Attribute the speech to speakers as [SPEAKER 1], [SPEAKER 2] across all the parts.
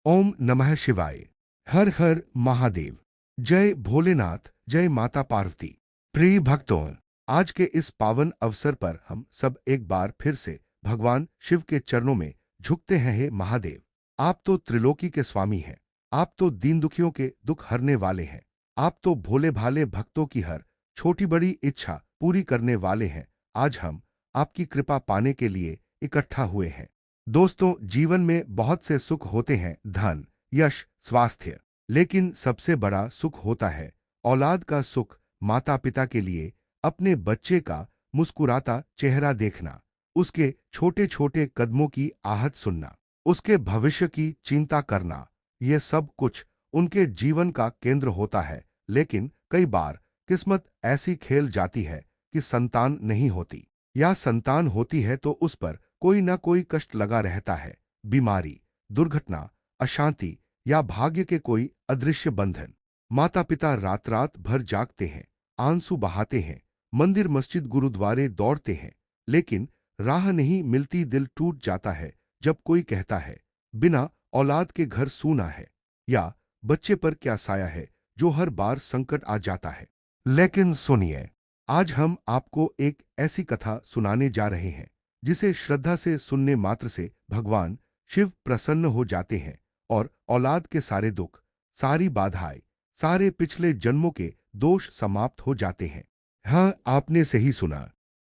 [SPEAKER 1] ओम नमः शिवाय। हर हर महादेव। जय भोलेनाथ, जय माता पार्वती। प्रिय भक्तों, आज के इस पावन अवसर पर हम सब एक बार फिर से भगवान शिव के चरणों में झुकते हैं। हे महादेव, आप तो त्रिलोकी के स्वामी हैं। आप तो दीन दुखियों के दुख हरने वाले हैं। आप तो भोले भाले भक्तों की हर छोटी बड़ी इच्छा पूरी करने वाले हैं। आज हम आपकी कृपा पाने के लिए इकट्ठा हुए हैं। दोस्तों, जीवन में बहुत से सुख होते हैं, धन, यश, स्वास्थ्य, लेकिन सबसे बड़ा सुख होता है औलाद का सुख। माता पिता के लिए अपने बच्चे का मुस्कुराता चेहरा देखना, उसके छोटे छोटे कदमों की आहट सुनना, उसके भविष्य की चिंता करना, ये सब कुछ उनके जीवन का केंद्र होता है। लेकिन कई बार किस्मत ऐसी खेल जाती है कि संतान नहीं होती, या संतान होती है तो उस पर कोई ना कोई कष्ट लगा रहता है। बीमारी, दुर्घटना, अशांति या भाग्य के कोई अदृश्य बंधन। माता पिता रात रात भर जागते हैं, आंसू बहाते हैं, मंदिर मस्जिद गुरुद्वारे दौड़ते हैं, लेकिन राह नहीं मिलती। दिल टूट जाता है जब कोई कहता है बिना औलाद के घर सूना है, या बच्चे पर क्या साया है जो हर बार संकट आ जाता है। लेकिन सुनिए, आज हम आपको एक ऐसी कथा सुनाने जा रहे हैं जिसे श्रद्धा से सुनने मात्र से भगवान शिव प्रसन्न हो जाते हैं और औलाद के सारे दुख, सारी बाधाएं, सारे पिछले जन्मों के दोष समाप्त हो जाते हैं। हाँ, आपने सही सुना।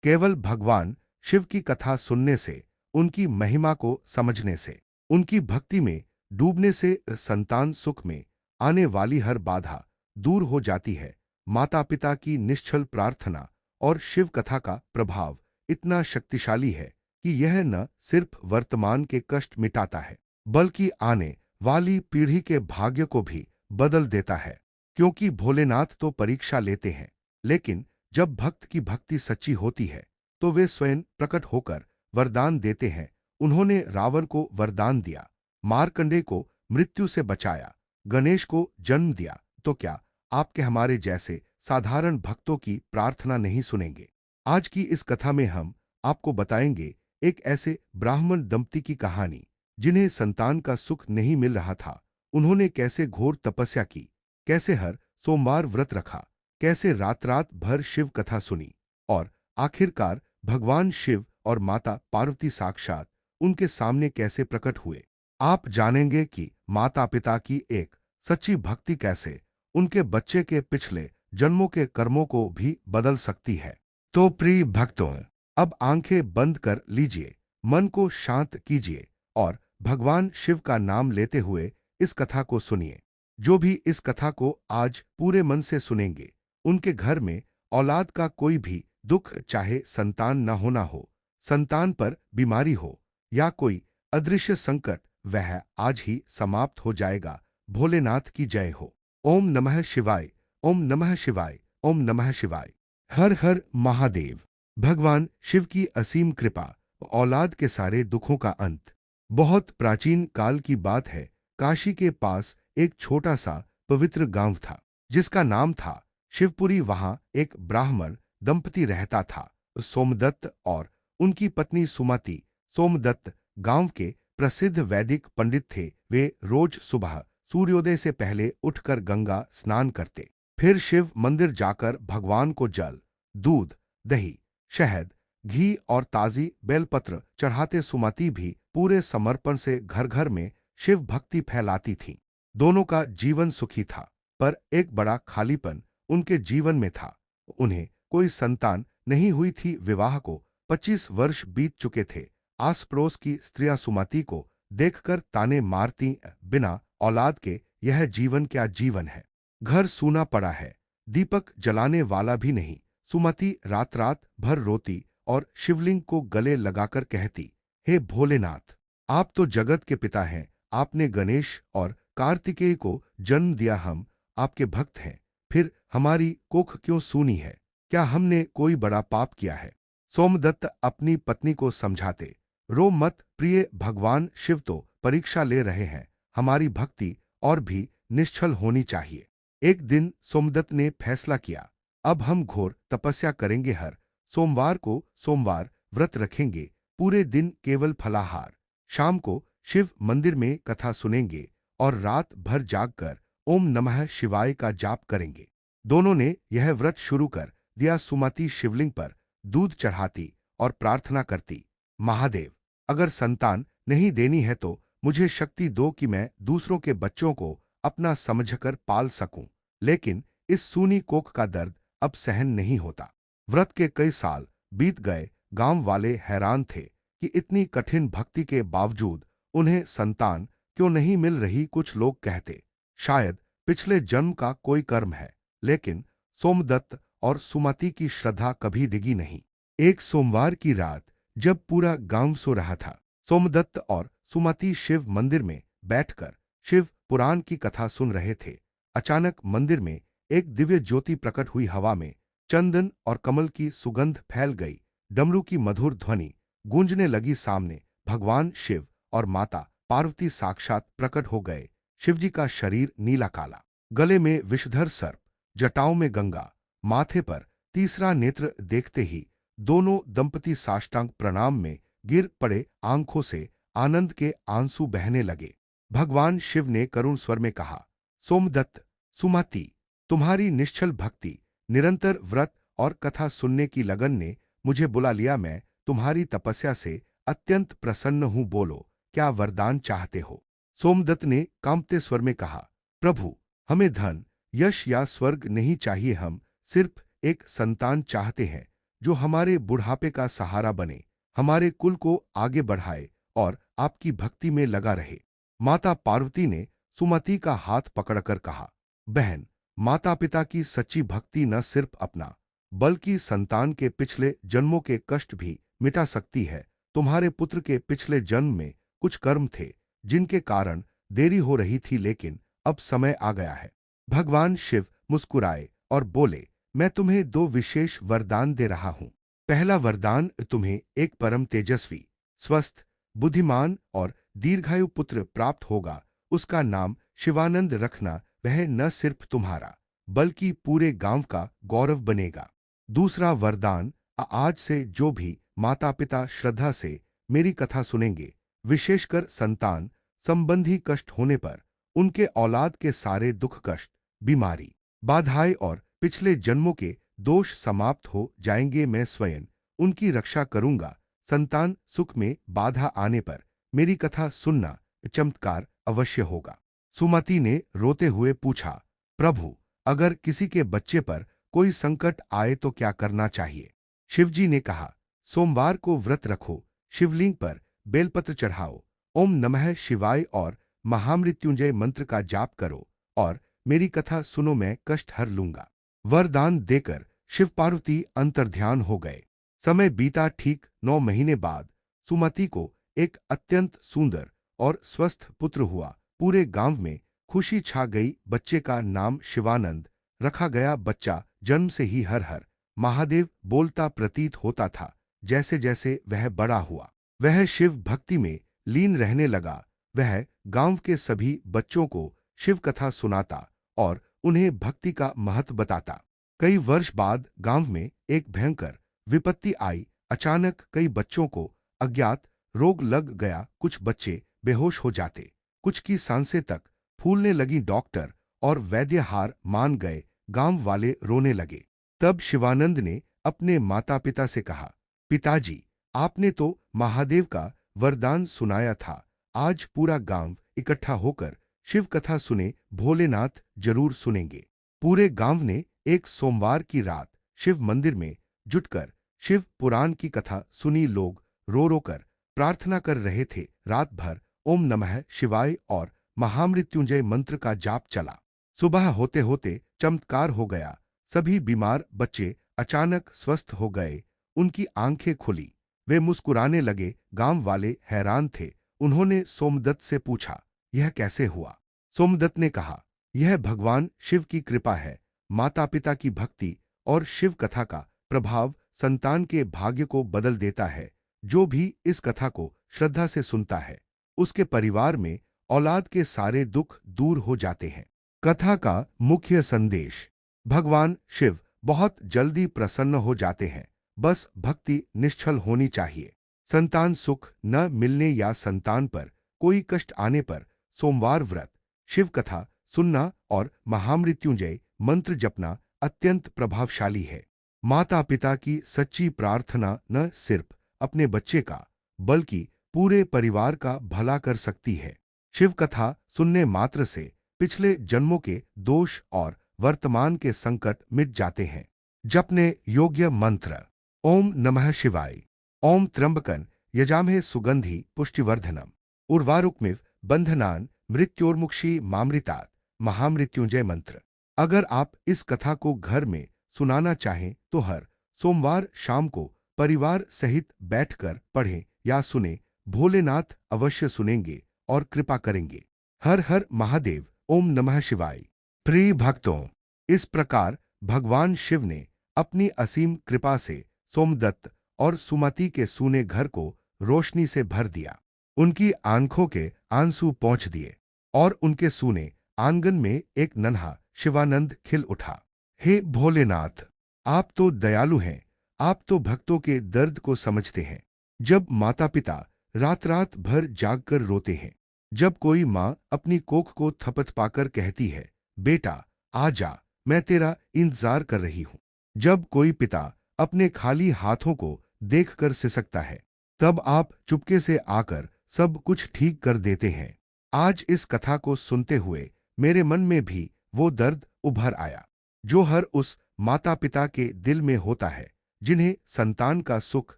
[SPEAKER 1] केवल भगवान शिव की कथा सुनने से, उनकी महिमा को समझने से, उनकी भक्ति में डूबने से संतान सुख में आने वाली हर बाधा दूर हो जाती है। माता पिता की निश्चल प्रार्थना और शिव कथा का प्रभाव इतना शक्तिशाली है कि यह न सिर्फ वर्तमान के कष्ट मिटाता है, बल्कि आने वाली पीढ़ी के भाग्य को भी बदल देता है। क्योंकि भोलेनाथ तो परीक्षा लेते हैं, लेकिन जब भक्त की भक्ति सच्ची होती है तो वे स्वयं प्रकट होकर वरदान देते हैं। उन्होंने रावण को वरदान दिया, मार्कंडे को मृत्यु से बचाया, गणेश को जन्म दिया। तो क्या आपके हमारे जैसे साधारण भक्तों की प्रार्थना नहीं सुनेंगे? आज की इस कथा में हम आपको बताएंगे एक ऐसे ब्राह्मण दंपति की कहानी जिन्हें संतान का सुख नहीं मिल रहा था। उन्होंने कैसे घोर तपस्या की, कैसे हर सोमवार व्रत रखा, कैसे रात रात भर शिव कथा सुनी, और आखिरकार भगवान शिव और माता पार्वती साक्षात उनके सामने कैसे प्रकट हुए। आप जानेंगे कि माता पिता की एक सच्ची भक्ति कैसे उनके बच्चे के पिछले जन्मों के कर्मों को भी बदल सकती है। तो प्रिय भक्तों, अब आंखें बंद कर लीजिए, मन को शांत कीजिए और भगवान शिव का नाम लेते हुए इस कथा को सुनिए। जो भी इस कथा को आज पूरे मन से सुनेंगे, उनके घर में औलाद का कोई भी दुख, चाहे संतान न होना हो, संतान पर बीमारी हो, या कोई अदृश्य संकट, वह आज ही समाप्त हो जाएगा। भोलेनाथ की जय हो। ओम नमः शिवाय। ओम नमः शिवाय। ओम नमः शिवाय। हर हर महादेव। भगवान शिव की असीम कृपा, औलाद के सारे दुखों का अंत। बहुत प्राचीन काल की बात है। काशी के पास एक छोटा सा पवित्र गांव था जिसका नाम था शिवपुरी। वहां एक ब्राह्मण दंपति रहता था, सोमदत्त और उनकी पत्नी सुमति। सोमदत्त गांव के प्रसिद्ध वैदिक पंडित थे। वे रोज सुबह सूर्योदय से पहले उठकर गंगा स्नान करते, फिर शिव मंदिर जाकर भगवान को जल, दूध, दही, शहद, घी और ताजी बेलपत्र चढ़ाते। सुमति भी पूरे समर्पण से घर घर में शिव भक्ति फैलाती थी। दोनों का जीवन सुखी था, पर एक बड़ा खालीपन उनके जीवन में था। उन्हें कोई संतान नहीं हुई थी। विवाह को 25 वर्ष बीत चुके थे। आस पड़ोस की स्त्रियां सुमति को देखकर ताने मारती, बिना औलाद के यह जीवन क्या जीवन है। घर सूना पड़ा है, दीपक जलाने वाला भी नहीं। सुमति रात रात भर रोती और शिवलिंग को गले लगाकर कहती, हे भोलेनाथ, आप तो जगत के पिता हैं। आपने गणेश और कार्तिकेय को जन्म दिया। हम आपके भक्त हैं, फिर हमारी कोख क्यों सूनी है? क्या हमने कोई बड़ा पाप किया है? सोमदत्त अपनी पत्नी को समझाते, रो मत प्रिय, भगवान शिव तो परीक्षा ले रहे हैं। हमारी भक्ति और भी निश्चल होनी चाहिए। एक दिन सोमदत्त ने फैसला किया, अब हम घोर तपस्या करेंगे। हर सोमवार को सोमवार व्रत रखेंगे, पूरे दिन केवल फलाहार। शाम को शिव मंदिर में कथा सुनेंगे और रात भर जागकर ओम नमः शिवाय का जाप करेंगे। दोनों ने यह व्रत शुरू कर दिया। सुमति शिवलिंग पर दूध चढ़ाती और प्रार्थना करती, महादेव, अगर संतान नहीं देनी है तो मुझे शक्ति दो कि मैं दूसरों के बच्चों को अपना समझकर पाल सकूं, लेकिन इस सूनी कोख का दर्द अब सहन नहीं होता। व्रत के कई साल बीत गए। गांव वाले हैरान थे कि इतनी कठिन भक्ति के बावजूद उन्हें संतान क्यों नहीं मिल रही। कुछ लोग कहते, शायद पिछले जन्म का कोई कर्म है, लेकिन सोमदत्त और सुमति की श्रद्धा कभी डिगी नहीं। एक सोमवार की रात जब पूरा गांव सो रहा था, सोमदत्त और सुमति शिव मंदिर में बैठकर शिव पुराण की कथा सुन रहे थे। अचानक मंदिर में एक दिव्य ज्योति प्रकट हुई। हवा में चंदन और कमल की सुगंध फैल गई। डमरू की मधुर ध्वनि गूंजने लगी। सामने भगवान शिव और माता पार्वती साक्षात प्रकट हो गए। शिवजी का शरीर नीला काला, गले में विषधर सर्प, जटाओं में गंगा, माथे पर तीसरा नेत्र देखते ही दोनों दंपति साष्टांग प्रणाम में गिर पड़े। आंखों से आनंद के आंसू बहने लगे। भगवान शिव ने करुण स्वर में कहा, सोमदत्त, सुमति, तुम्हारी निश्चल भक्ति, निरंतर व्रत और कथा सुनने की लगन ने मुझे बुला लिया। मैं तुम्हारी तपस्या से अत्यंत प्रसन्न हूं। बोलो, क्या वरदान चाहते हो? सोमदत्त ने कांपते स्वर में कहा, प्रभु, हमें धन, यश या स्वर्ग नहीं चाहिए। हम सिर्फ एक संतान चाहते हैं जो हमारे बुढ़ापे का सहारा बने, हमारे कुल को आगे बढ़ाए और आपकी भक्ति में लगा रहे। माता पार्वती ने सुमति का हाथ पकड़कर कहा, बहन, माता पिता की सच्ची भक्ति न सिर्फ अपना बल्कि संतान के पिछले जन्मों के कष्ट भी मिटा सकती है। तुम्हारे पुत्र के पिछले जन्म में कुछ कर्म थे जिनके कारण देरी हो रही थी, लेकिन अब समय आ गया है। भगवान शिव मुस्कुराए और बोले, मैं तुम्हें दो विशेष वरदान दे रहा हूं। पहला वरदान, तुम्हें एक परम तेजस्वी, स्वस्थ, बुद्धिमान और दीर्घायु पुत्र प्राप्त होगा। उसका नाम शिवानंद रखना। वह न सिर्फ तुम्हारा बल्कि पूरे गांव का गौरव बनेगा। दूसरा वरदान, आज से जो भी माता पिता श्रद्धा से मेरी कथा सुनेंगे, विशेषकर संतान संबंधी कष्ट होने पर, उनके औलाद के सारे दुख कष्ट, बीमारी, बाधाएं और पिछले जन्मों के दोष समाप्त हो जाएंगे। मैं स्वयं उनकी रक्षा करूंगा। संतान सुख में बाधा आने पर मेरी कथा सुनना, चमत्कार अवश्य होगा। सुमति ने रोते हुए पूछा, प्रभु, अगर किसी के बच्चे पर कोई संकट आए तो क्या करना चाहिए? शिवजी ने कहा, सोमवार को व्रत रखो, शिवलिंग पर बेलपत्र चढ़ाओ, ओम नमः शिवाय और महामृत्युंजय मंत्र का जाप करो और मेरी कथा सुनो, मैं कष्ट हर लूंगा। वरदान देकर शिव पार्वती अंतर्ध्यान हो गए। समय बीता। ठीक 9 महीने बाद सुमति को एक अत्यंत सुंदर और स्वस्थ पुत्र हुआ। पूरे गांव में खुशी छा गई। बच्चे का नाम शिवानंद रखा गया। बच्चा जन्म से ही हर हर महादेव बोलता प्रतीत होता था। जैसे जैसे वह बड़ा हुआ, वह शिव भक्ति में लीन रहने लगा। वह गांव के सभी बच्चों को शिव कथा सुनाता और उन्हें भक्ति का महत्व बताता। कई वर्ष बाद गांव में एक भयंकर विपत्ति आई। अचानक कई बच्चों को अज्ञात रोग लग गया। कुछ बच्चे बेहोश हो जाते, कुछ की सांसें तक फूलने लगी। डॉक्टर और वैद्य हार मान गए। गांव वाले रोने लगे। तब शिवानंद ने अपने माता पिता से कहा, पिताजी, आपने तो महादेव का वरदान सुनाया था। आज पूरा गांव इकट्ठा होकर शिव कथा सुने। भोलेनाथ जरूर सुनेंगे। पूरे गांव ने एक सोमवार की रात शिव मंदिर में जुटकर शिव पुराण की कथा सुनी। लोग रो रो कर प्रार्थना कर रहे थे। रात भर ओम नमः शिवाय और महामृत्युंजय मंत्र का जाप चला। सुबह होते होते चमत्कार हो गया। सभी बीमार बच्चे अचानक स्वस्थ हो गए। उनकी आंखें खुली, वे मुस्कुराने लगे। गांव वाले हैरान थे। उन्होंने सोमदत्त से पूछा, यह कैसे हुआ? सोमदत्त ने कहा, यह भगवान शिव की कृपा है। माता पिता की भक्ति और शिव कथा का प्रभाव संतान के भाग्य को बदल देता है। जो भी इस कथा को श्रद्धा से सुनता है, उसके परिवार में औलाद के सारे दुख दूर हो जाते हैं। कथा का मुख्य संदेश, भगवान शिव बहुत जल्दी प्रसन्न हो जाते हैं। बस भक्ति निश्चल होनी चाहिए। संतान सुख न मिलने या संतान पर कोई कष्ट आने पर सोमवार व्रत, शिव कथा सुनना और महामृत्युंजय मंत्र जपना अत्यंत प्रभावशाली है। माता पिता की सच्ची प्रार्थना न सिर्फ अपने बच्चे का बल्कि पूरे परिवार का भला कर सकती है। शिव कथा सुनने मात्र से पिछले जन्मों के दोष और वर्तमान के संकट मिट जाते हैं। जपने योग्य मंत्र। ओम नमः शिवाय। ओम त्र्यंबकं यजामहे सुगंधि पुष्टिवर्धनम उर्वारुकमिव बंधनान मृत्योर्मुक्षी मामृतात् महामृत्युंजय मंत्र। अगर आप इस कथा को घर में सुनाना चाहें तो हर सोमवार शाम को परिवार सहित बैठकर पढ़ें या सुने। भोलेनाथ अवश्य सुनेंगे और कृपा करेंगे। हर हर महादेव। ओम नमः शिवाय। प्रिय भक्तों, इस प्रकार भगवान शिव ने अपनी असीम कृपा से सोमदत्त और सुमति के सूने घर को रोशनी से भर दिया। उनकी आंखों के आंसू पोंछ दिए और उनके सूने आंगन में एक नन्हा शिवानंद खिल उठा। हे भोलेनाथ, आप तो दयालु हैं, आप तो भक्तों के दर्द को समझते हैं। जब माता पिता रात रात भर जागकर रोते हैं, जब कोई माँ अपनी कोख को थपथ पाकर कहती है, बेटा आ जा, मैं तेरा इंतजार कर रही हूं, जब कोई पिता अपने खाली हाथों को देखकर सिसकता है, तब आप चुपके से आकर सब कुछ ठीक कर देते हैं। आज इस कथा को सुनते हुए मेरे मन में भी वो दर्द उभर आया जो हर उस माता पिता के दिल में होता है जिन्हें संतान का सुख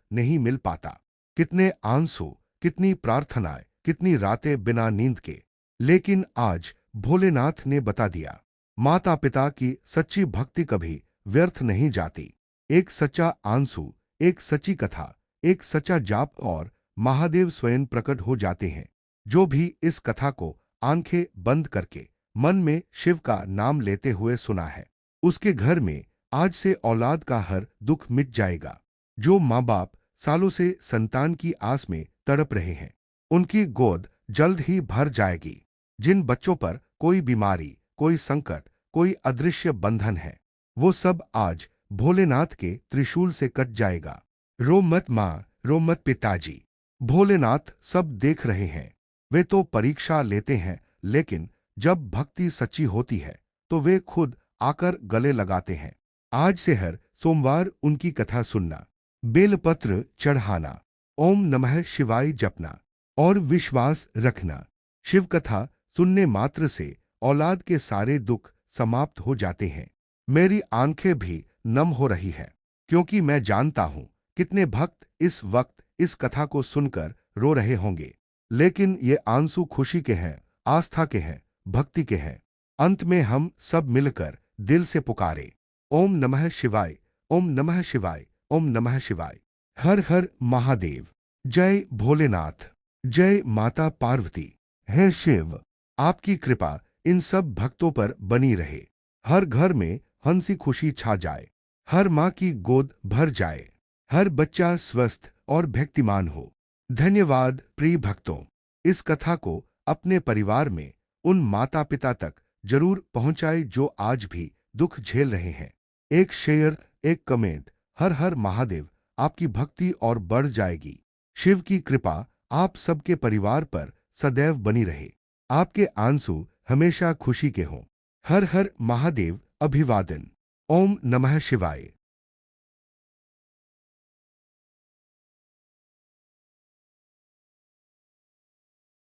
[SPEAKER 1] नहीं मिल पाता। कितने आंसू, कितनी प्रार्थनाएं, कितनी रातें बिना नींद के, लेकिन आज भोलेनाथ ने बता दिया, माता पिता की सच्ची भक्ति कभी व्यर्थ नहीं जाती। एक सच्चा आंसू, एक सच्ची कथा, एक सच्चा जाप और महादेव स्वयं प्रकट हो जाते हैं। जो भी इस कथा को आंखें बंद करके मन में शिव का नाम लेते हुए सुना है, उसके घर में आज से औलाद का हर दुख मिट जाएगा। जो माँ बाप सालों से संतान की आस में तड़प रहे हैं, उनकी गोद जल्द ही भर जाएगी। जिन बच्चों पर कोई बीमारी, कोई संकट, कोई अदृश्य बंधन है, वो सब आज भोलेनाथ के त्रिशूल से कट जाएगा। रो मत माँ, रो मत पिताजी, भोलेनाथ सब देख रहे हैं। वे तो परीक्षा लेते हैं, लेकिन जब भक्ति सच्ची होती है तो वे खुद आकर गले लगाते हैं। आज से हर सोमवार उनकी कथा सुनना, बेलपत्र चढ़ाना, ओम नमः शिवाय जपना और विश्वास रखना। शिव कथा सुनने मात्र से औलाद के सारे दुख समाप्त हो जाते हैं। मेरी आंखें भी नम हो रही है, क्योंकि मैं जानता हूं कितने भक्त इस वक्त इस कथा को सुनकर रो रहे होंगे। लेकिन ये आंसू खुशी के हैं, आस्था के हैं, भक्ति के हैं। अंत में हम सब मिलकर दिल से पुकारे, ओम नमः शिवाय, ओम नमः शिवाय, ओम नमः शिवाय। हर हर महादेव। जय भोलेनाथ, जय माता पार्वती। हे शिव, आपकी कृपा इन सब भक्तों पर बनी रहे। हर घर में हंसी खुशी छा जाए, हर माँ की गोद भर जाए, हर बच्चा स्वस्थ और भक्तिमान हो। धन्यवाद प्रिय भक्तों। इस कथा को अपने परिवार में उन माता पिता तक जरूर पहुंचाए जो आज भी दुख झेल रहे हैं। एक शेयर, एक कमेंट, हर हर महादेव, आपकी भक्ति और बढ़ जाएगी। शिव की कृपा आप सबके परिवार पर सदैव बनी रहे। आपके आंसू हमेशा खुशी के हों। हर हर महादेव। अभिवादन। ओम नमः शिवाय।